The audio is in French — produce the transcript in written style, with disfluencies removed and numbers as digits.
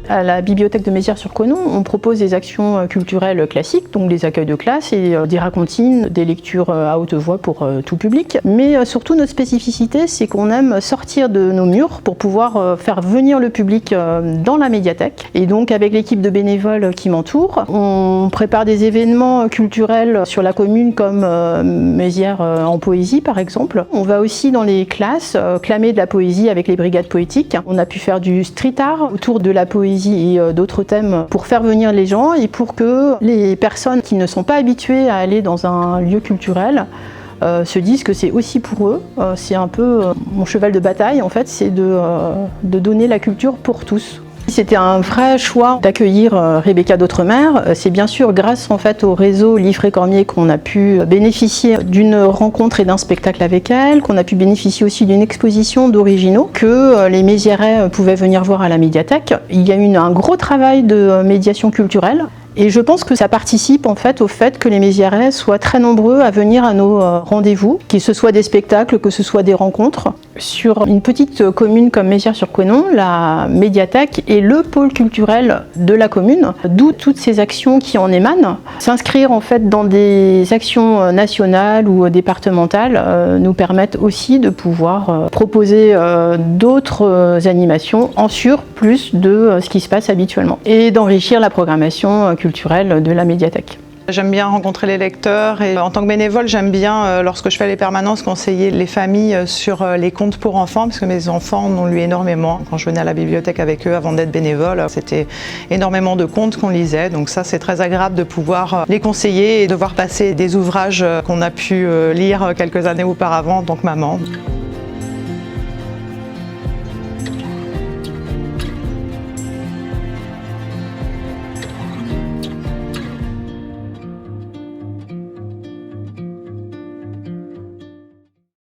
À la bibliothèque de Mézières-sur-Conon, on propose des actions culturelles classiques, donc des accueils de classe et des racontines, des lectures à haute voix pour tout public. Mais surtout, notre spécificité, c'est qu'on aime sortir de nos murs pour pouvoir faire venir le public dans la médiathèque. Et donc, avec l'équipe de bénévoles qui m'entoure, on prépare des événements culturels sur la commune comme Mézières en poésie, par exemple. On va aussi dans les classes clamer de la poésie avec les brigades poétiques. On a pu faire du street art autour de la poésie et d'autres thèmes pour faire venir les gens et pour que les personnes qui ne sont pas habituées à aller dans un lieu culturel se disent que c'est aussi pour eux. C'est un peu mon cheval de bataille en fait, c'est de donner la culture pour tous. C'était un vrai choix d'accueillir Rebecca d'Outremer. C'est bien sûr grâce en fait au réseau Liffré-Cormier qu'on a pu bénéficier d'une rencontre et d'un spectacle avec elle, qu'on a pu bénéficier aussi d'une exposition d'originaux que les Méziérais pouvaient venir voir à la médiathèque. Il y a eu un gros travail de médiation culturelle. Et je pense que ça participe en fait au fait que les Méziérais soient très nombreux à venir à nos rendez-vous, que ce soit des spectacles, que ce soit des rencontres. Sur une petite commune comme Mézières-sur-Conon, la médiathèque est le pôle culturel de la commune, d'où toutes ces actions qui en émanent. S'inscrire en fait dans des actions nationales ou départementales nous permettent aussi de pouvoir proposer d'autres animations en surplus de ce qui se passe habituellement et d'enrichir la programmation culturelle de la médiathèque. J'aime bien rencontrer les lecteurs et en tant que bénévole, j'aime bien, lorsque je fais les permanences, conseiller les familles sur les contes pour enfants, parce que mes enfants en ont lu énormément. Quand je venais à la bibliothèque avec eux avant d'être bénévole, c'était énormément de contes qu'on lisait, donc ça c'est très agréable de pouvoir les conseiller et de voir passer des ouvrages qu'on a pu lire quelques années auparavant en tant que maman.